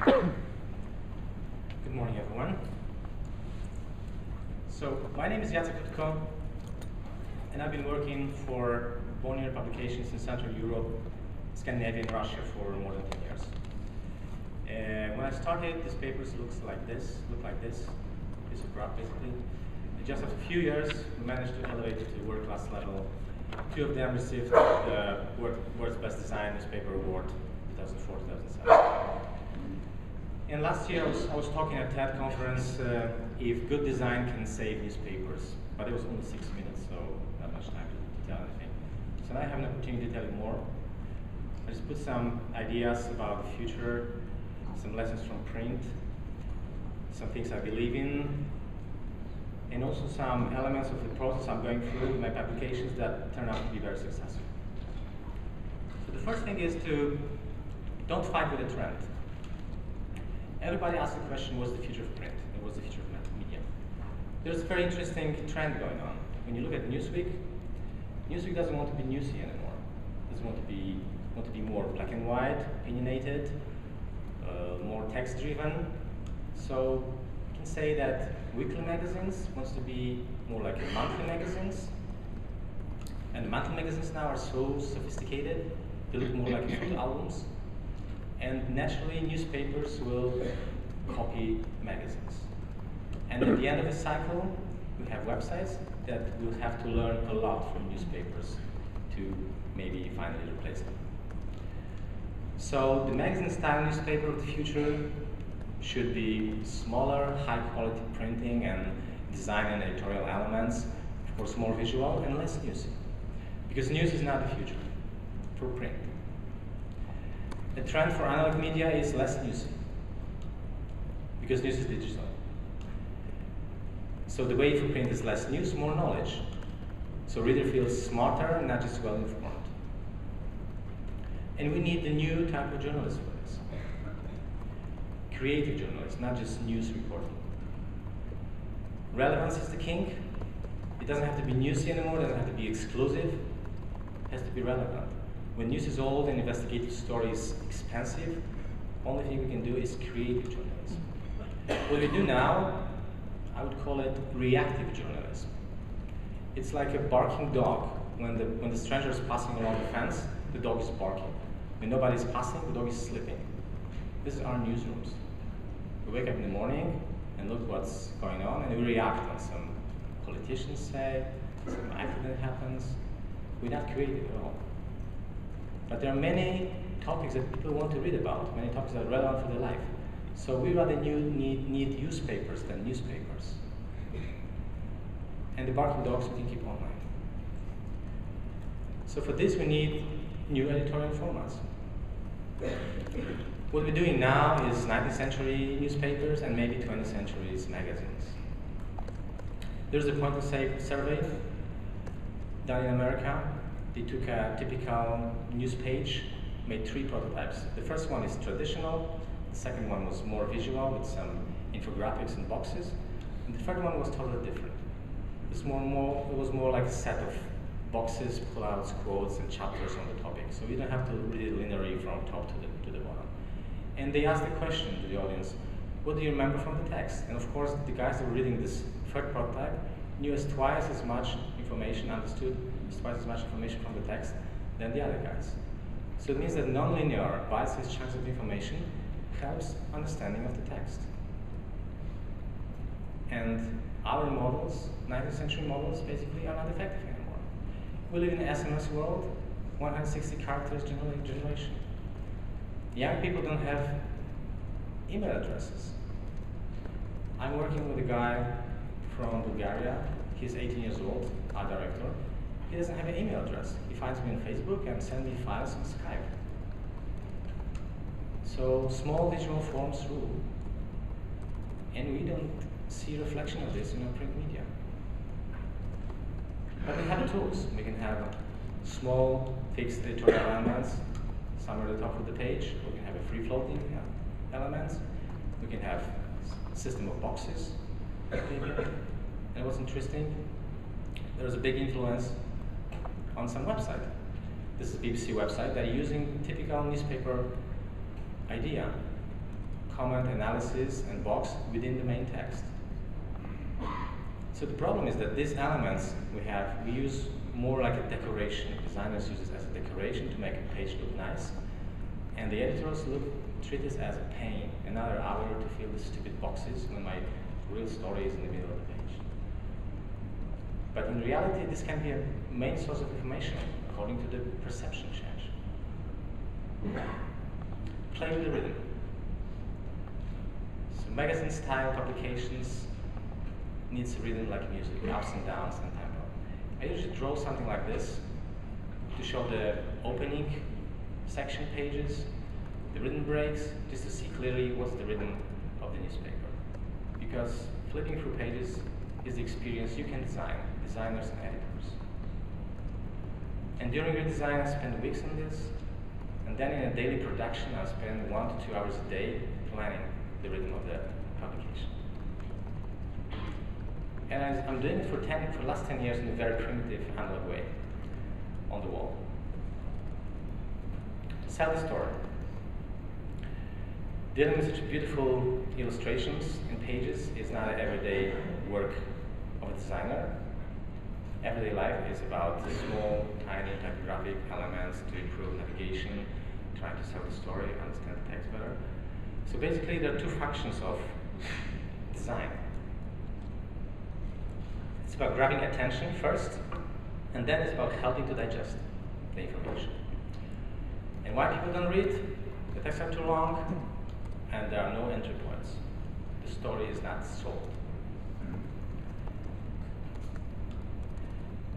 Good morning, everyone. So, my name is Jacek Utko, and I've been working for Bonnier Publications in Central Europe, Scandinavia, and Russia for more than 10 years. When I started, these papers look like this, piece of graph basically. And just after a few years, we managed to elevate it to world-class level. 2 of them received the World's Best Design Newspaper Award 2004-2007. And last year, I was talking at a TED conference if good design can save newspapers, but it was only 6 minutes, so not much time to tell anything. So now I have an opportunity to tell you more. I just put some ideas about the future, some lessons from print, some things I believe in, and also some elements of the process I'm going through with my publications that turn out to be very successful. So the first thing is to don't fight with the trend. Everybody asks the question, what's the future of print? And what's the future of media? There's a very interesting trend going on. When you look at Newsweek, Newsweek doesn't want to be newsy anymore. It doesn't want to be more black and white, opinionated, more text-driven. So you can say that weekly magazines wants to be more like monthly magazines. And the monthly magazines now are so sophisticated, they look more like photo albums. And naturally, newspapers will copy magazines. And at the end of the cycle, we have websites that will have to learn a lot from newspapers to maybe finally replace them. So the magazine-style newspaper of the future should be smaller, high-quality printing and design and editorial elements, of course more visual and less newsy. Because news is not the future for print. The trend for analog media is less newsy, because news is digital. So the way for print is less news, more knowledge. So reader feels smarter, not just well informed. And we need the new type of journalist for this. Creative journalists, not just news reporting. Relevance is the king. It doesn't have to be newsy anymore, it doesn't have to be exclusive. It has to be relevant. When news is old and investigative story is expensive, only thing we can do is creative journalism. What we do now, I would call it reactive journalism. It's like a barking dog. When the stranger is passing along the fence, the dog is barking. When nobody is passing, the dog is sleeping. This is our newsrooms. We wake up in the morning and look what's going on, and we react on some politicians say, some accident happens. We're not creative at all. But there are many topics that people want to read about, many topics that are relevant for their life. So we rather need newspapers than newspapers. And the barking dogs we can keep online. So for this we need new editorial formats. What we're doing now is 19th century newspapers and maybe 20th century magazines. There's a point of sale survey done in America. They took a typical news page, made 3 prototypes. The first one is traditional, the second one was more visual with some infographics and boxes, and the third one was totally different. It was more like a set of boxes, pullouts, quotes, and chapters on the topic. So you don't have to read it linearly from top to the bottom. And they asked the question to the audience, what do you remember from the text? And of course, the guys that were reading this third prototype knew twice as much information, understood twice as much information from the text than the other guys. So it means that nonlinear, bite-sized chunks of information helps understanding of the text. And our models, 19th century models, basically are not effective anymore. We live in an SMS world, 160 characters generation. Young people don't have email addresses. I'm working with a guy from Bulgaria. He's 18 years old, art director. He doesn't have an email address. He finds me on Facebook and sends me files on Skype. So small visual forms rule. And we don't see reflection of this in our print media. But we have tools. We can have small fixed editorial elements somewhere at the top of the page. We can have a free floating elements. We can have a system of boxes. And what's interesting, there's a big influence on some website. This is a BBC website. They're using typical newspaper idea. comment, analysis, and box within the main text. So the problem is that these elements we use more like a decoration. Designers use it as a decoration to make a page look nice. And the editors treat this as a pain, another hour to fill the stupid boxes when my real story is in the middle of the page. But in reality, this can be a main source of information according to the perception change. Play with the rhythm. So magazine-style publications needs a rhythm like music, ups and downs and tempo. I usually draw something like this to show the opening section pages, the rhythm breaks, just to see clearly what's the rhythm of the newspaper. Because flipping through pages is the experience you can design, designers and editors. And during redesign, I spend weeks on this, and then in a daily production, I spend 1 to 2 hours a day planning the rhythm of the publication. And I'm doing it for the last 10 years in a very primitive, analog way, on the wall. Sell the story. Dealing with such beautiful illustrations and pages is not an everyday work of a designer. Everyday life is about small, tiny typographic elements to improve navigation, trying to sell the story, understand the text better. So basically, there are two functions of design. It's about grabbing attention first, and then it's about helping to digest the information. And why people don't read? The texts are too long, and there are no entry points. The story is not sold.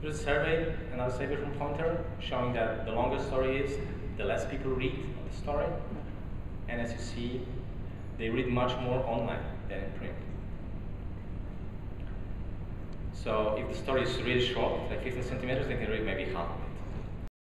Here's a survey, another survey from Pointer, showing that the longer the story is, the less people read the story. And as you see, they read much more online than in print. So if the story is really short, like 15 centimeters, they can read maybe half of it.